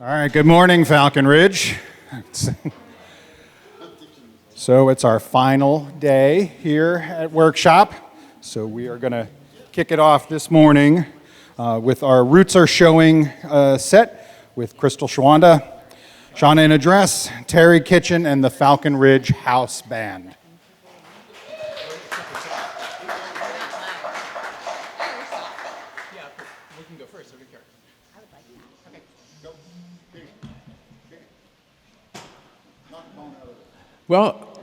All right, good morning, Falcon Ridge. So it's our final day here at Workshop. So we are going to kick it off this morning with our Roots Are Showing set with Crystal Shawanda, Shauna in a Dress, Terry Kitchen, and the Falcon Ridge House Band. Well,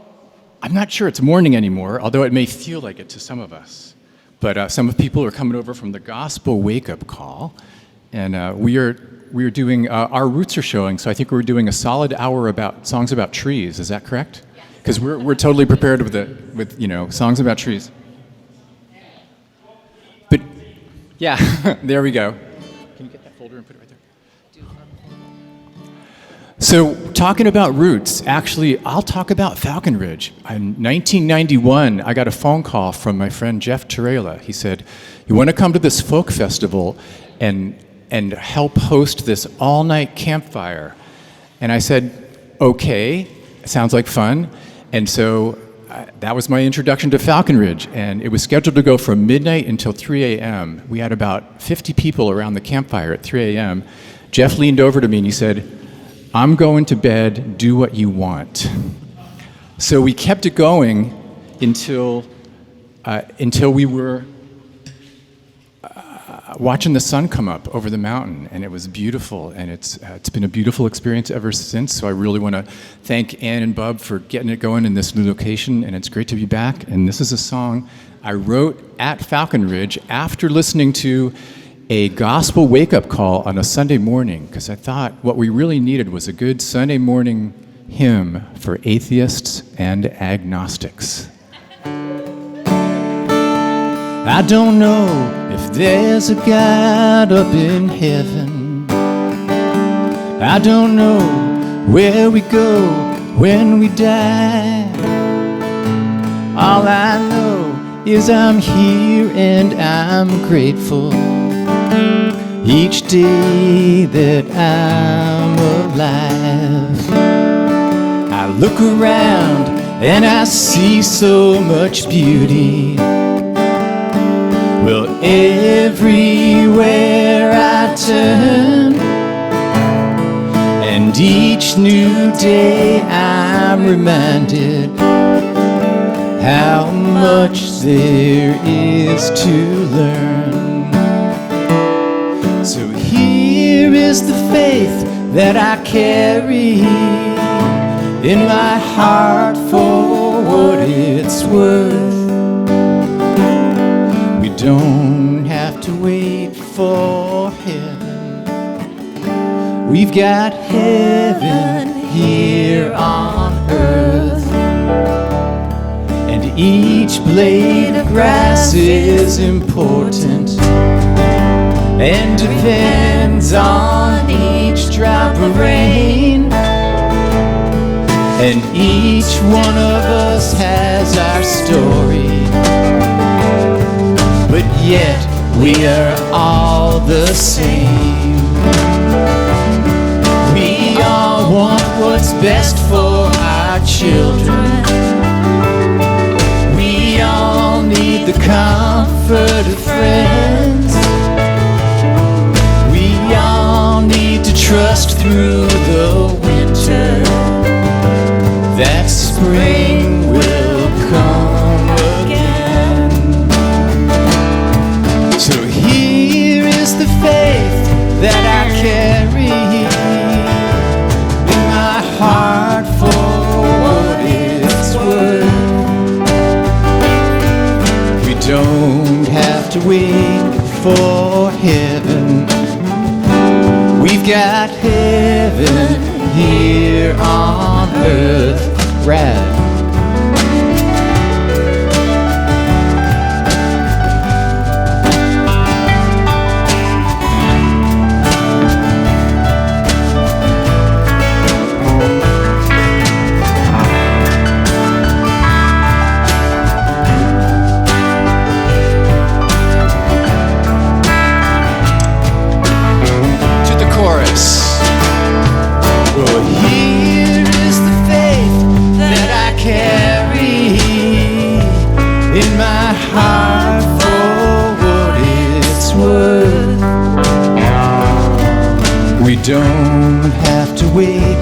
I'm not sure it's morning anymore, although it may feel like it to some of us. But some people are coming over from the Gospel Wake-Up Call, and we are doing, our Roots Are Showing, so I think we're doing a solid hour about songs about trees. Is that correct? Because we're totally prepared with songs about trees. But, yeah, there we go. Can you get that folder and put it right there? So, talking about roots, actually, I'll talk about Falcon Ridge. In 1991, I got a phone call from my friend Jeff Turela. He said, "You want to come to this folk festival and help host this all-night campfire?" And I said, "Okay, sounds like fun." And so that was my introduction to Falcon Ridge, and it was scheduled to go from midnight until 3 a.m. We had about 50 people around the campfire at 3 a.m. Jeff leaned over to me and he said, "I'm going to bed, do what you want." So we kept it going until we were watching the sun come up over the mountain, and it was beautiful, and it's been a beautiful experience ever since. So I really want to thank Ann and Bub for getting it going in this new location, and it's great to be back. And this is a song I wrote at Falcon Ridge after listening to a gospel wake-up call on a Sunday morning, because I thought what we really needed was a good Sunday morning hymn for atheists and agnostics. I don't know if there's a God up in heaven. I don't know where we go when we die. All I know is I'm here and I'm grateful each day that I'm alive. I look around and I see so much beauty. Well, everywhere I turn, and each new day I'm reminded how much there is to learn. So here is the faith that I carry in my heart for what it's worth. We don't have to wait for heaven. We've got heaven here on earth. And each blade of grass is important and depends on each drop of rain. And each one of us has our story, but yet we are all the same. We all want what's best for our children. We all need the comfort of friends. We all need to trust through the winter that spring will come again. So here is the faith that I carry in my heart for what it's worth. We don't have to wait for heaven. We've got heaven here on earth. Rad. To the chorus. we don't have to wait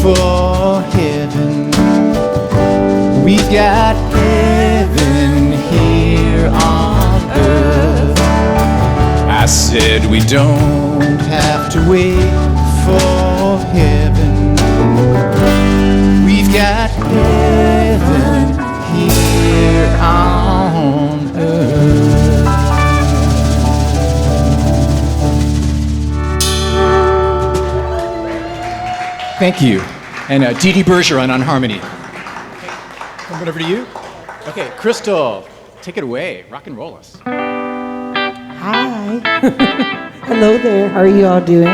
for heaven. We've got heaven here on earth. I said we don't have to wait for heaven. We've got heaven here on earth. Thank you. And Dee Dee Bergeron on harmony. Coming over to you. Okay, Crystal, take it away. Rock and roll us. Hi. Hello there. How are you all doing?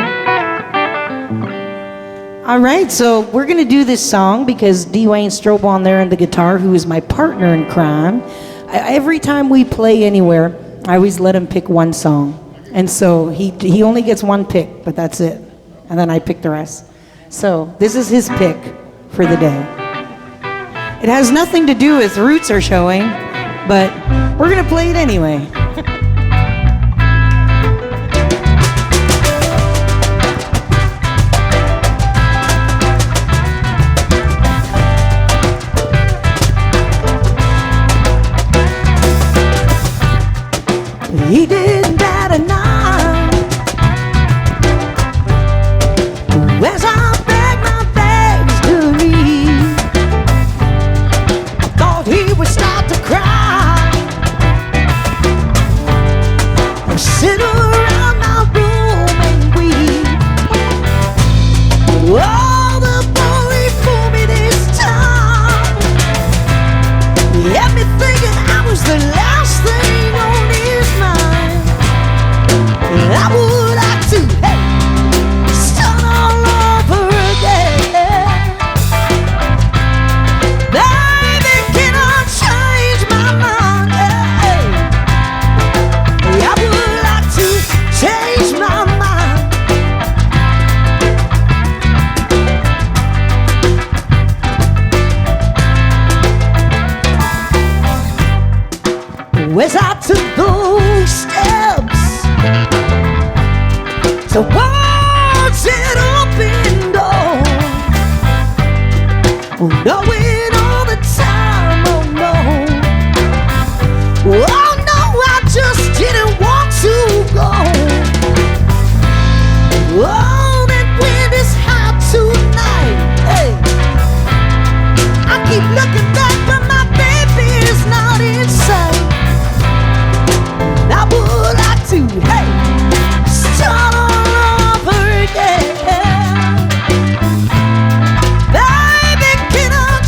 All right, so we're going to do this song because Dwayne Strobe on there and the guitar, who is my partner in crime. Every time we play anywhere, I always let him pick one song. And so he only gets one pick, but that's it. And then I pick the rest. So this is his pick for the day. It has nothing to do with Roots Are Showing, but we're going to play it anyway. He didn't bat an eye as I begged my bags to leave. I thought he would start to cry and sit around my room and weep. Oh, the boy fooled me this time. He had me thinking I was the last thing on his mind. I would like to, hey, start all over again. Baby, can I change my mind? Hey, I would like to change my mind. As I took those steps towards an open door, knowing all the time, oh no, I just didn't want to go. Oh, that wind is hot tonight, hey. I keep looking back, but my baby is not in sight. I would like to, hey, start all over again. Baby, can I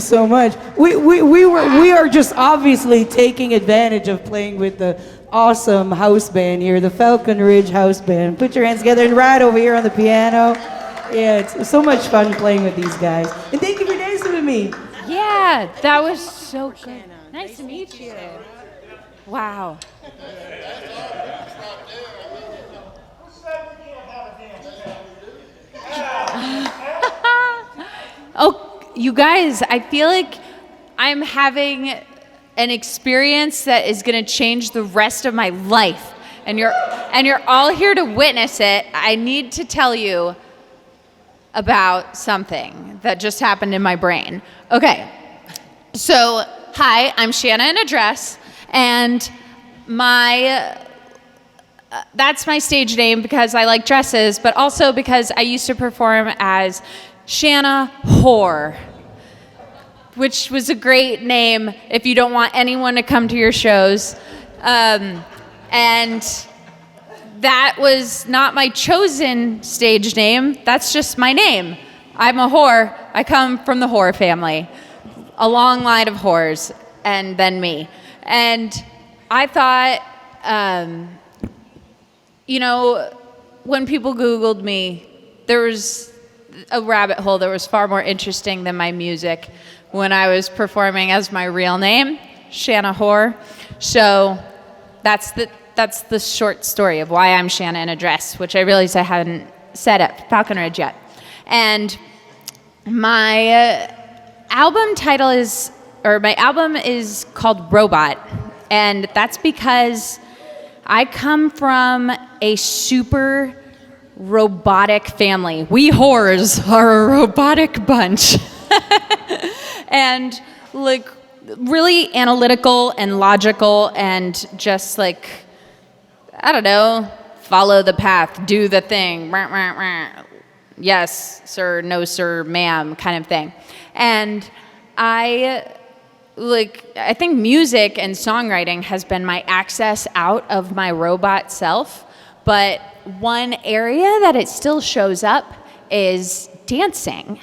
you so much. We are just obviously taking advantage of playing with the awesome house band here, the Falcon Ridge House Band. Put your hands together and right over here on the piano. Yeah, it's so much fun playing with these guys. And thank you for dancing with me. Yeah, that was so good. Nice to meet you. Wow. Oh, you guys, I feel like I'm having an experience that is going to change the rest of my life. And you're all here to witness it. I need to tell you about something that just happened in my brain. Okay. So, hi, I'm Shanna in a dress, and that's my stage name because I like dresses, but also because I used to perform as Shanna Whore, which was a great name if you don't want anyone to come to your shows. And that was not my chosen stage name. That's just my name. I'm a whore. I come from the whore family. A long line of whores, and then me. And I thought, when people Googled me, there was a rabbit hole that was far more interesting than my music when I was performing as my real name, Shanna Whore. So that's the short story of why I'm Shanna in a dress, which I realized I hadn't said at Falcon Ridge yet. And my album is called Robot, and that's because I come from a super robotic family. We whores are a robotic bunch. And like really analytical and logical and just like, I don't know, follow the path, do the thing, yes, sir, no, sir, ma'am, kind of thing. And I think music and songwriting has been my access out of my robot self, but one area that it still shows up is dancing.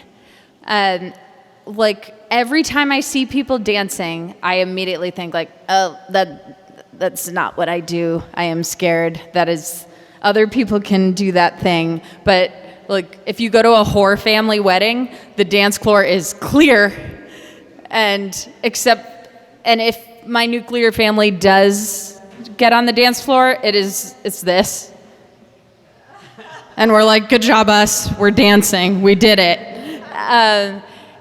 Every time I see people dancing, I immediately think oh, that's not what I do. I am scared. That is, other people can do that thing. But if you go to a whore family wedding, the dance floor is clear. And if my nuclear family does get on the dance floor, it's this. And we're like, good job us, we're dancing, we did it.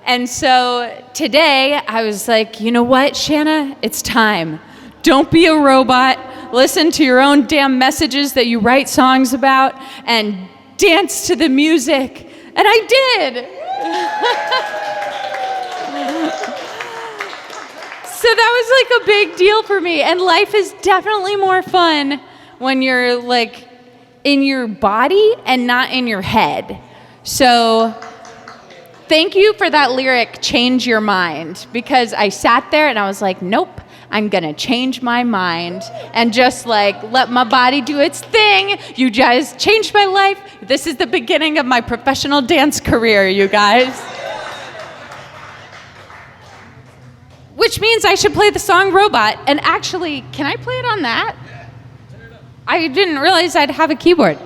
And so today I was like, you know what, Shanna, it's time. Don't be a robot. Listen to your own damn messages that you write songs about and dance to the music. And I did. So that was a big deal for me. And life is definitely more fun when you're in your body and not in your head. So thank you for that lyric, change your mind, because I sat there and I was like, nope, I'm gonna change my mind and just let my body do its thing. You guys changed my life. This is the beginning of my professional dance career, you guys. Which means I should play the song Robot. And actually, can I play it on that? I didn't realize I'd have a keyboard.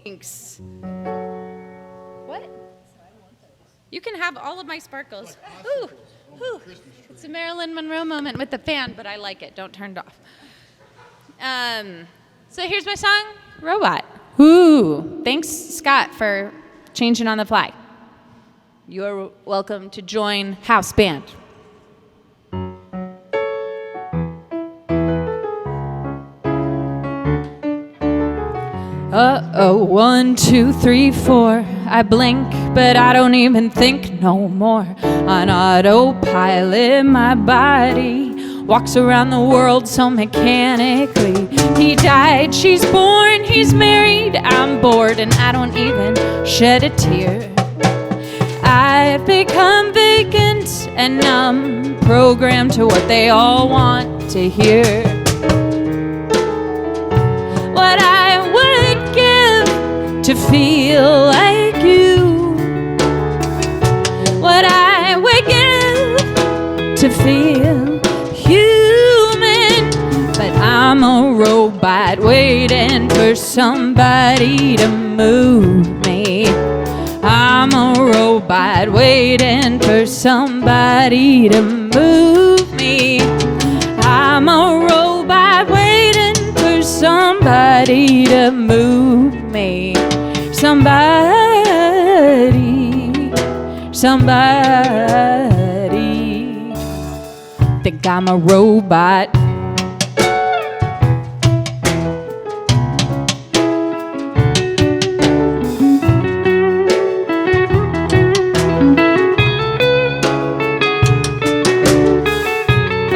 Thanks. What? You can have all of my sparkles. Ooh, ooh. It's a Marilyn Monroe moment with the fan, but I like it. Don't turn it off. So here's my song, Robot. Ooh. Thanks, Scott, for changing on the fly. You're welcome to join house band. Uh-oh, 1, 2, 3, 4. I blink, but I don't even think no more. On autopilot, my body walks around the world so mechanically. He died, she's born, he's married, I'm bored, and I don't even shed a tear. I've become vacant and numb, programmed to what they all want to hear. What I would feel like you. What I would give to feel human. But I'm a robot waiting for somebody to move me. I'm a robot waiting for somebody to move me. I'm a robot waiting for somebody to move me. Somebody. Think I'm a robot.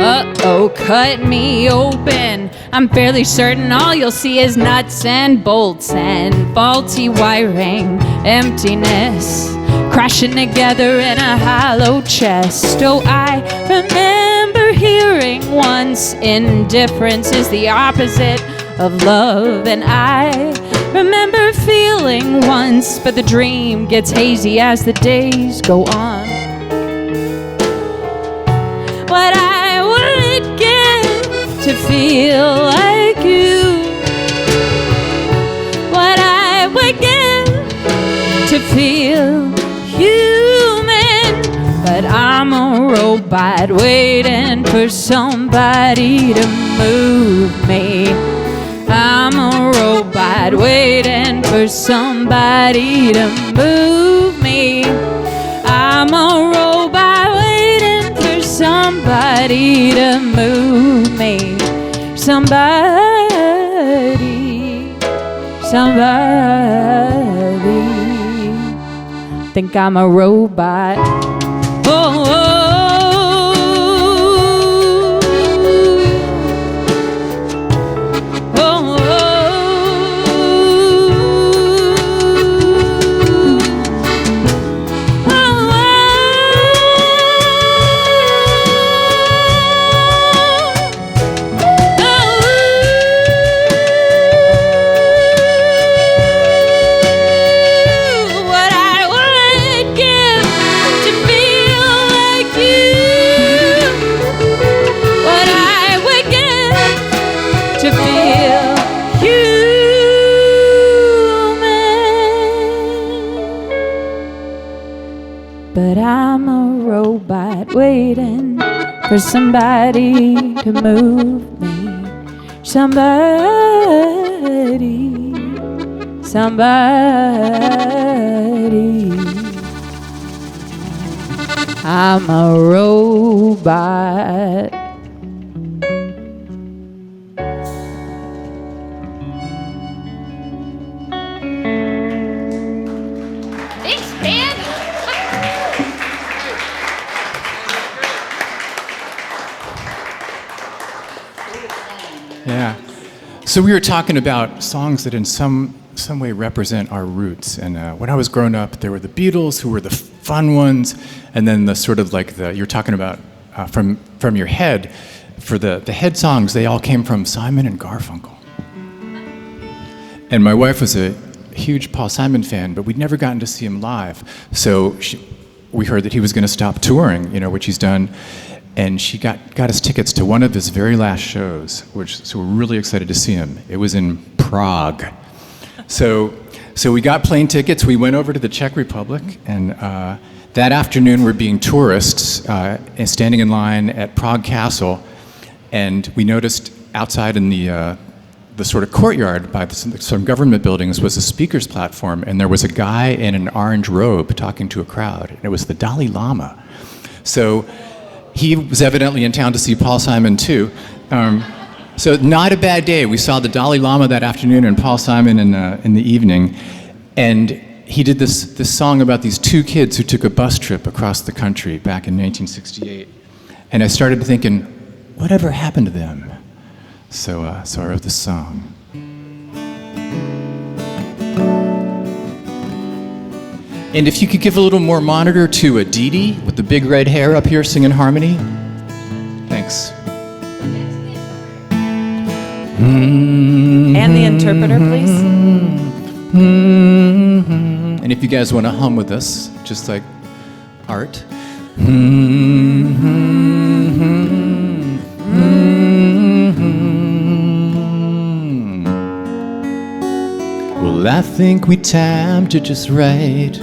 Uh-oh, cut me open. I'm fairly certain all you'll see is nuts and bolts and faulty wiring, emptiness, crashing together in a hollow chest. Oh, I remember hearing once, indifference is the opposite of love. And I remember feeling once, but the dream gets hazy as the days go on. What I would give to feel like you. What I would give to feel human. But I'm a robot waiting for somebody to move me. I'm a robot waiting for somebody to move me. I'm a robot waiting for somebody to move me. Somebody. Think I'm a robot. Oh, oh. But I'm a robot waiting for somebody to move me. Somebody. I'm a robot. Thanks, man. Yeah. So we were talking about songs that in some way represent our roots. And when I was growing up, there were the Beatles, who were the fun ones, and then the sort of like you're talking about from your head. For the head songs, they all came from Simon and Garfunkel. And my wife was a huge Paul Simon fan, but we'd never gotten to see him live. So we heard that he was going to stop touring, which he's done. And she got us tickets to one of his very last shows, so we're really excited to see him. It was in Prague. So we got plane tickets. We went over to the Czech Republic, and that afternoon we're being tourists and standing in line at Prague Castle, and we noticed outside in the sort of courtyard by some government buildings was a speaker's platform, and there was a guy in an orange robe talking to a crowd, and it was the Dalai Lama. So he was evidently in town to see Paul Simon too. So not a bad day. We saw the Dalai Lama that afternoon and Paul Simon in the evening. And he did this song about these two kids who took a bus trip across the country back in 1968. And I started thinking, whatever happened to them? So I wrote this song. And if you could give a little more monitor to Aditi with the big red hair up here singing harmony. Thanks. And the interpreter, please. And if you guys want to hum with us, just like Art. Well, I think we timed it just right.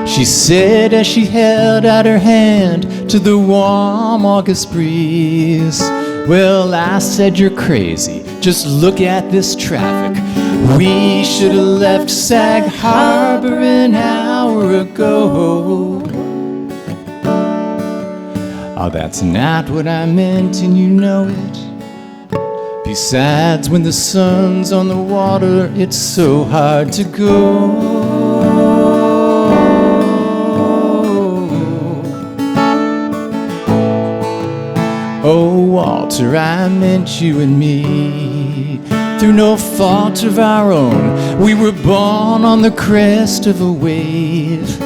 She said as she held out her hand to the warm August breeze. Well, I said, you're crazy, just look at this traffic. We should have left Sag Harbor an hour ago. Oh, that's not what I meant, and you know it. Besides, when the sun's on the water, it's so hard to go. Oh, Walter, I meant you and me. Through no fault of our own, we were born on the crest of a wave.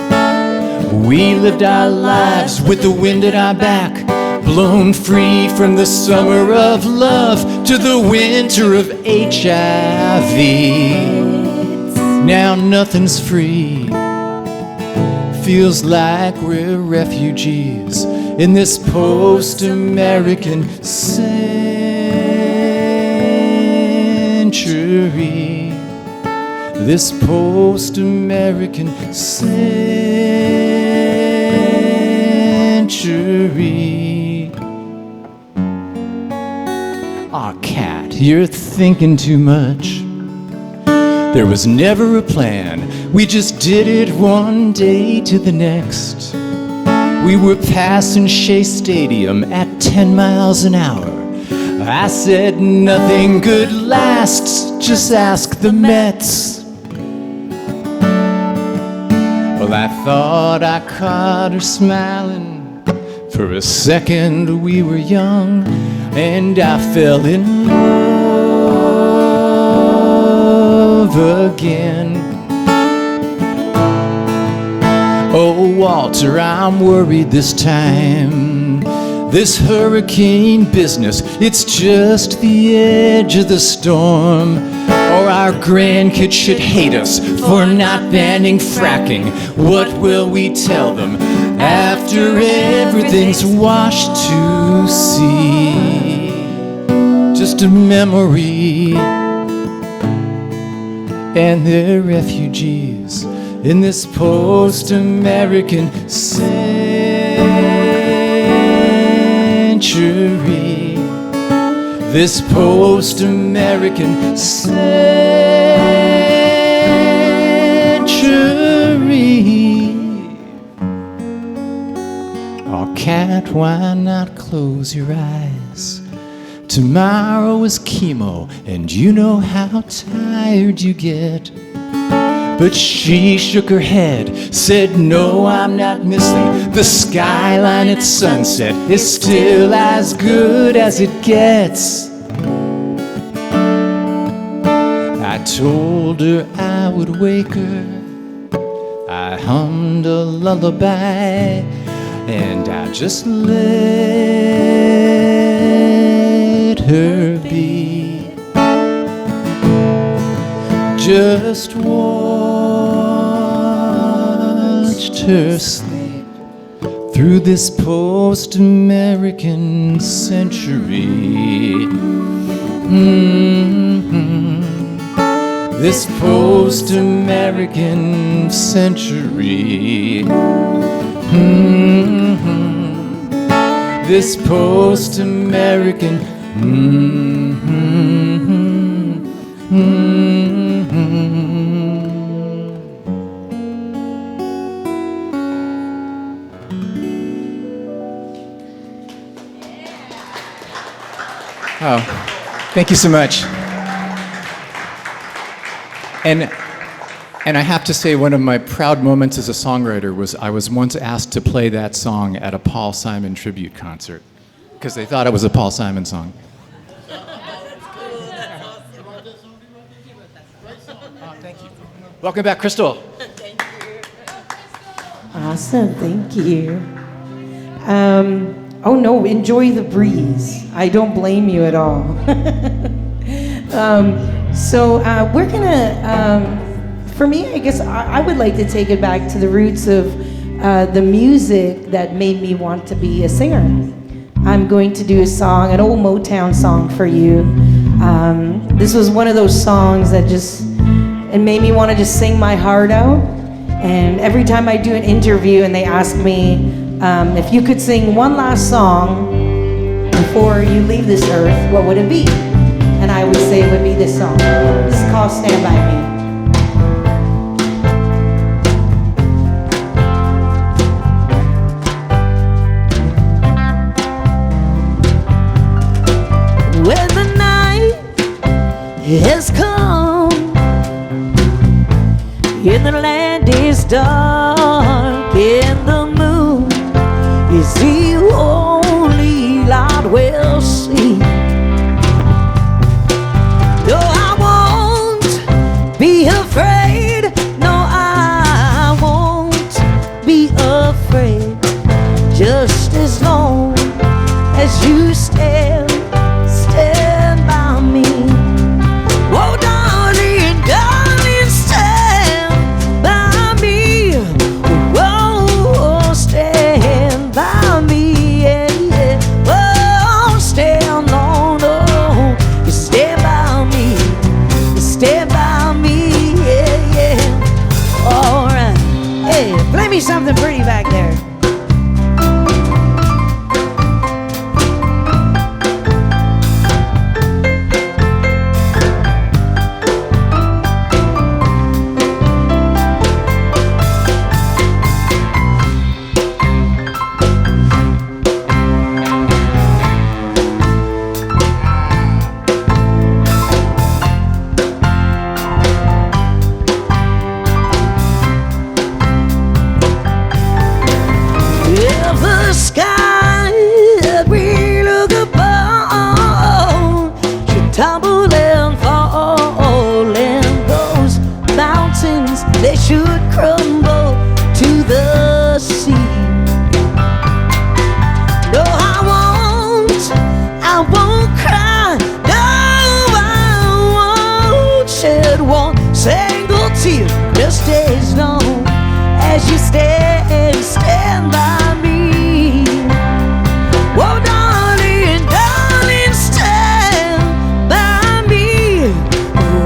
We lived our lives with the wind at our back, blown free from the summer of love to the winter of HIV. Now nothing's free. Feels like we're refugees in this post-American century. This post-American century. Aw, Cat, you're thinking too much. There was never a plan. We just did it one day to the next. We were passing Shea Stadium at 10 miles an hour. I said nothing good lasts, just ask the Mets. Well, I thought I caught her smiling. For a second we were young, and I fell in love again. Oh, Walter, I'm worried this time. This hurricane business, it's just the edge of the storm. Or our grandkids should hate us for not banning fracking. What will we tell them after everything's washed to sea? Just a memory. And they're refugees in this post-American century. This post-American century. Oh, Cat, why not close your eyes? Tomorrow is chemo, and you know how tired you get. But she shook her head, said, no, I'm not missing. The skyline at sunset is still as good as it gets. I told her I would wake her. I hummed a lullaby, and I just let her be. Just watched her sleep through this post-American century. This post-American century. This post-American. Oh, thank you so much. And I have to say, one of my proud moments as a songwriter was I was once asked to play that song at a Paul Simon tribute concert because they thought it was a Paul Simon song. Thank you. Welcome back, Crystal. Thank you. Awesome, thank you. Oh no, enjoy the breeze. I don't blame you at all. So we're gonna For me, I guess I would like to take it back to the roots of the music that made me want to be a singer. I'm going to do a song, an old Motown song for you. This was one of those songs that it made me want to just sing my heart out. And every time I do an interview and they ask me if you could sing one last song before you leave this earth, what would it be? And I would say it would be this song. This is called Stand By Me. When the night has come and the land is dark and the moon is the only light we'll see. No, I won't be afraid. No, I won't be afraid. Just as long as you stand by me. Oh, darling, darling, stand by me. Oh, stand by me, yeah, yeah. Oh, stand, no, no. You stand by me. You stand by me, yeah, yeah. All right. Hey, play me something pretty back there. Tumble and fall, and those mountains, they should crumble to the sea. No, I won't cry. No, I won't shed one single tear. Just as long as you stand by me. Whoa, darling, darling, stand by me.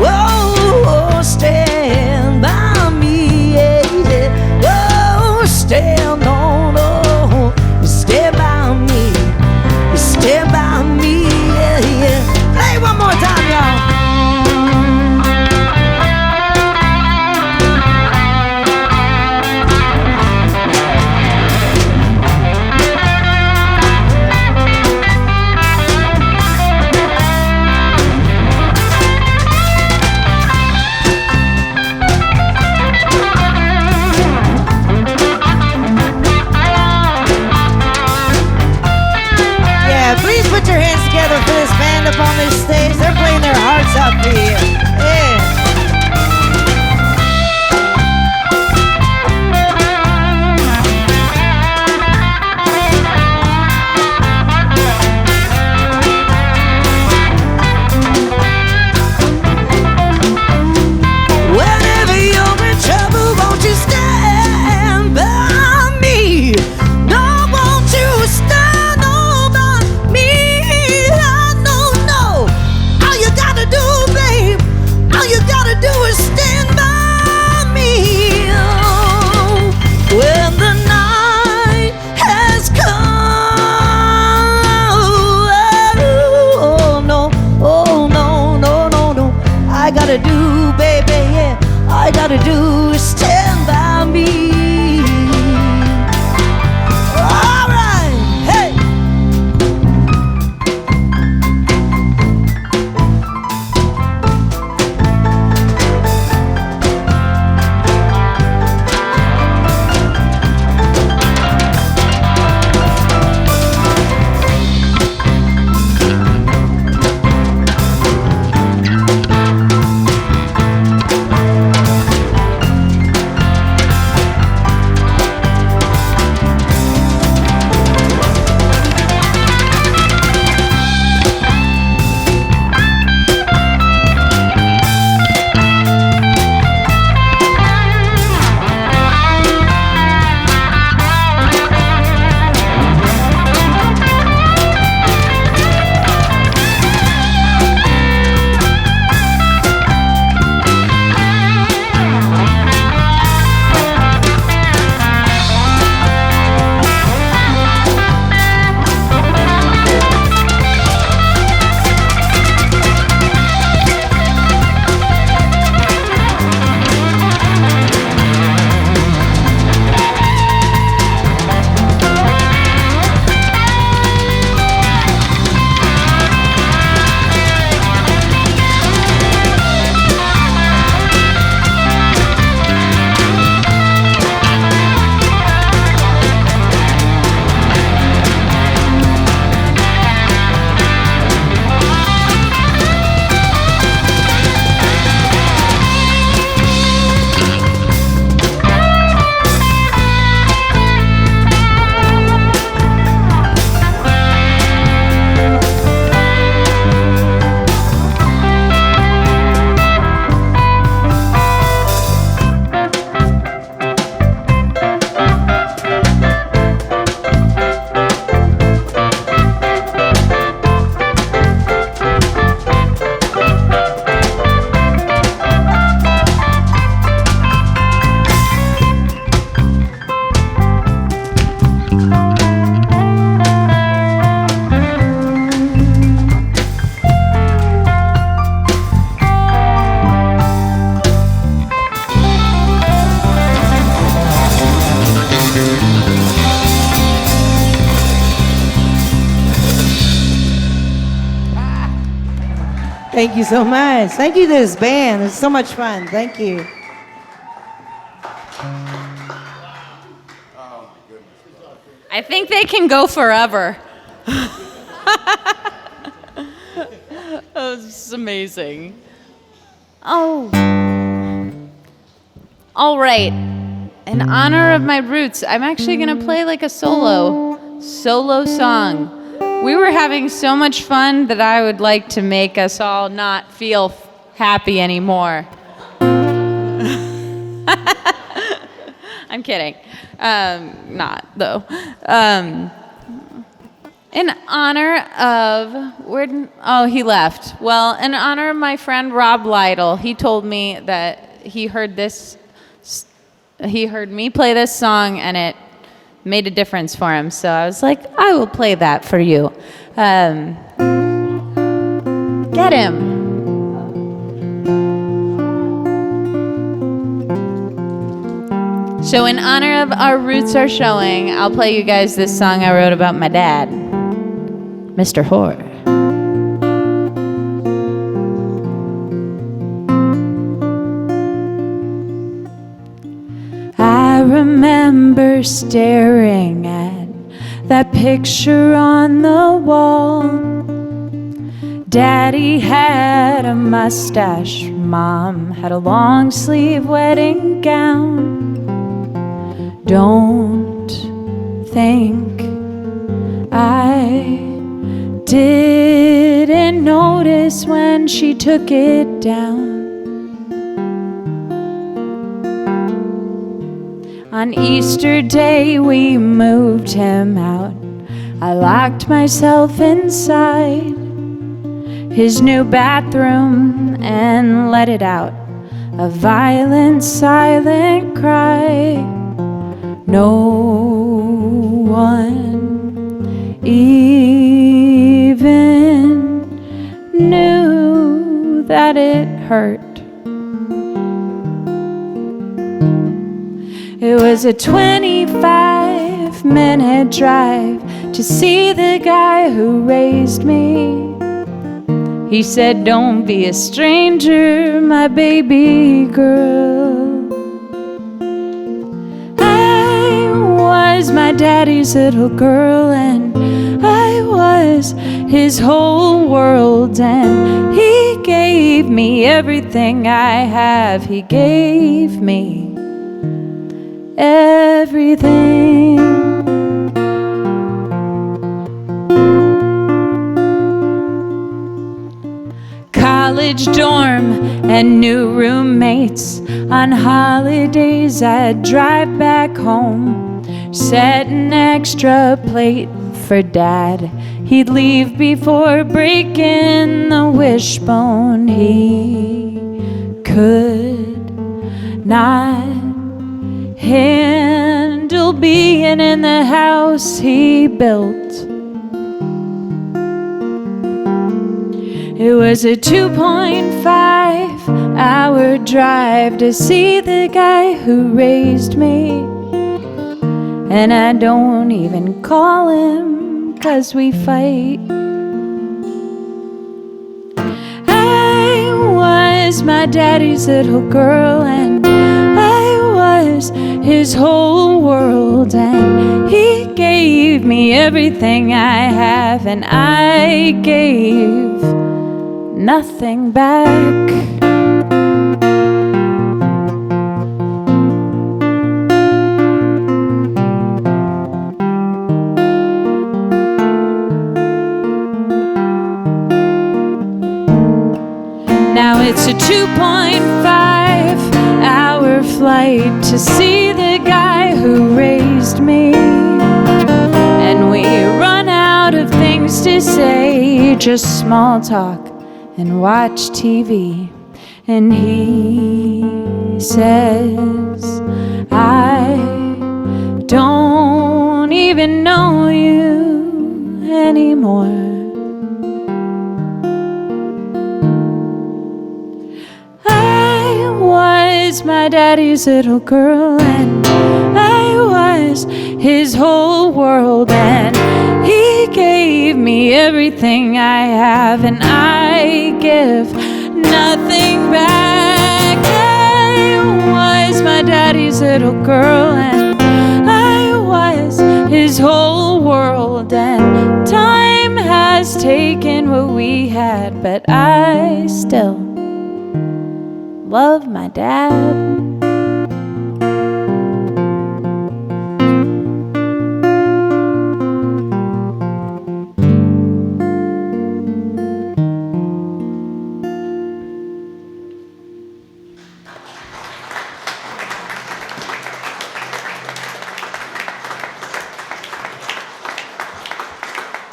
Whoa, stand by me, yeah, yeah. Whoa, stand, no, no. You stand by me. You stand by me, yeah, yeah. Play one more time, y'all. Please put your hands together for this band up on this stage. They're playing their hearts out for you. Yeah. Whenever you're in trouble, won't you stand by me? No, won't you stand? Thank you so much. Thank you to this band. It's so much fun. Thank you. I think they can go forever. That was amazing. Oh. All right. In honor of my roots, I'm actually going to play like a solo song. We were having so much fun that I would like to make us all not feel happy anymore. I'm kidding. Not, though. In honor of, he left. Well, in honor of my friend Rob Lytle, he told me that he heard me play this song and it made a difference for him. So I was like, I will play that for you. Get him. So in honor of Our Roots Are Showing, I'll play you guys this song I wrote about my dad, Mr. Hoare. I remember staring at that picture on the wall. Daddy had a mustache, Mom had a long sleeve wedding gown. Don't think I didn't notice when she took it down. On Easter Day we moved him out. I locked myself inside his new bathroom and let it out, a violent, silent cry. No one even knew that it hurt. It was a 25-minute drive to see the guy who raised me. He said, "Don't be a stranger, my baby girl." I was my daddy's little girl, and I was his whole world, and he gave me everything I have. He gave me everything. College dorm and new roommates. On holidays I'd drive back home, set an extra plate for Dad. He'd leave before breaking the wishbone. He could not handle being in the house he built. It was a 2.5-hour drive to see the guy who raised me. And I don't even call him 'cause we fight. I was my daddy's little girl, and I was his whole world, and he gave me everything I have, and I gave nothing back. Now it's a 2.5-hour flight to see the guy who raised me, and we run out of things to say, just small talk and watch TV. And he says, I don't even know you anymore. I was my daddy's little girl, and I was his whole world, and he gave me everything I have, and I give nothing back. I was my daddy's little girl, and I was his whole world, and time has taken what we had, but I still love my dad.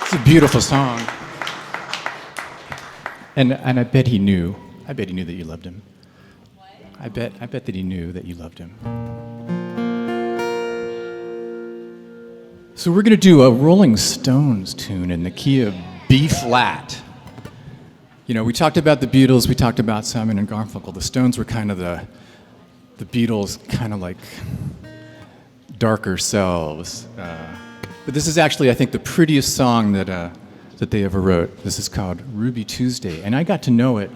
It's a beautiful song. And I bet he knew. I bet he knew that you loved him. I bet that he knew that you loved him. So we're going to do a Rolling Stones tune in the key of B flat. You know, we talked about the Beatles, we talked about Simon and Garfunkel. The Stones were kind of the Beatles, kind of like darker selves. But this is actually, I think, the prettiest song that they ever wrote. This is called Ruby Tuesday. And I got to know it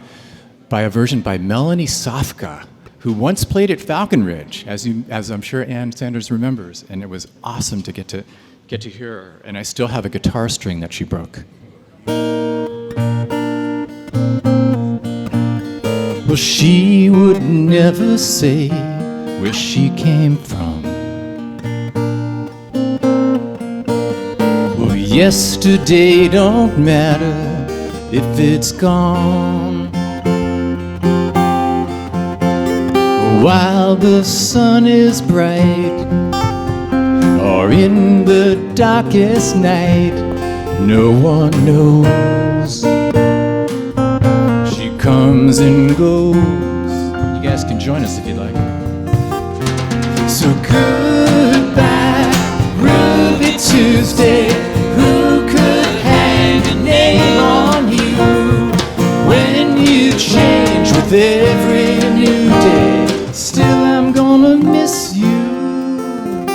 by a version by Melanie Safka, who once played at Falcon Ridge, as I'm sure Ann Sanders remembers. And it was awesome to get to hear her. And I still have a guitar string that she broke. Well, she would never say where she came from. Well, yesterday don't matter if it's gone. While the sun is bright, or in the darkest night, no one knows. She comes and goes. You guys can join us if you'd like. So goodbye, Ruby Tuesday. Who could hang a name on you when you change with every new day? Still, I'm gonna miss you.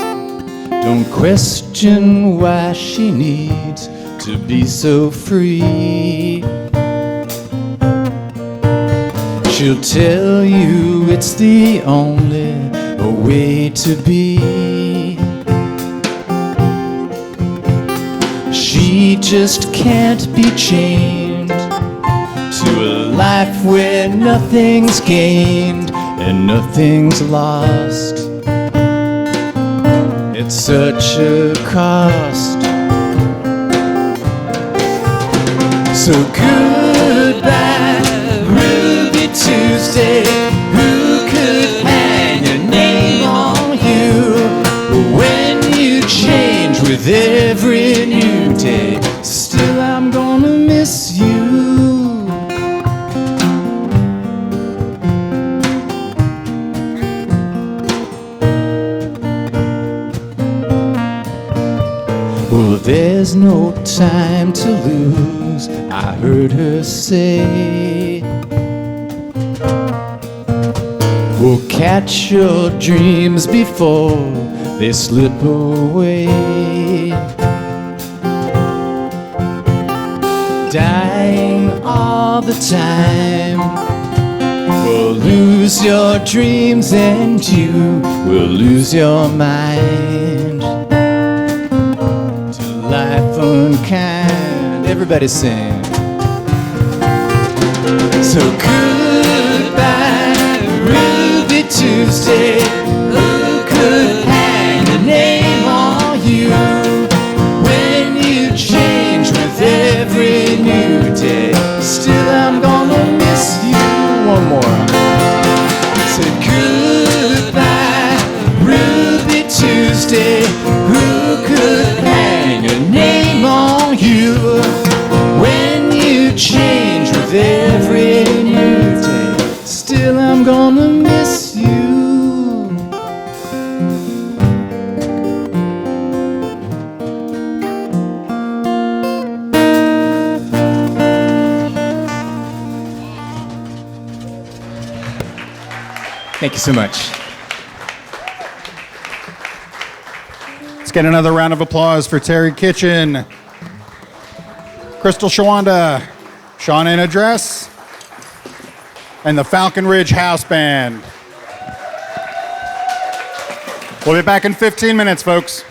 Don't question why she needs to be so free. She'll tell you it's the only way to be. She just can't be chained to a life where nothing's gained and nothing's lost. It's such a cost. So goodbye, Ruby Tuesday. Who could hang a name on you when you change with every new day? Still, I'm gonna miss you. Well, there's no time to lose, I heard her say. Well, catch your dreams before they slip away. Dying all the time. Well, lose your dreams and you will lose your mind. Life unkind, everybody sing. So goodbye, Ruby Tuesday. Who could hang a name on you when you change with every new day? Still, I'm gonna miss you. One more. So goodbye, Ruby Tuesday. Who could hang a name on you when you change with every new day? Still, I'm gonna miss you. Thank you so much. Let's get another round of applause for Terry Kitchen, Crystal Shawanda, Sean in a dress, and the Falcon Ridge House Band. We'll be back in 15 minutes, folks.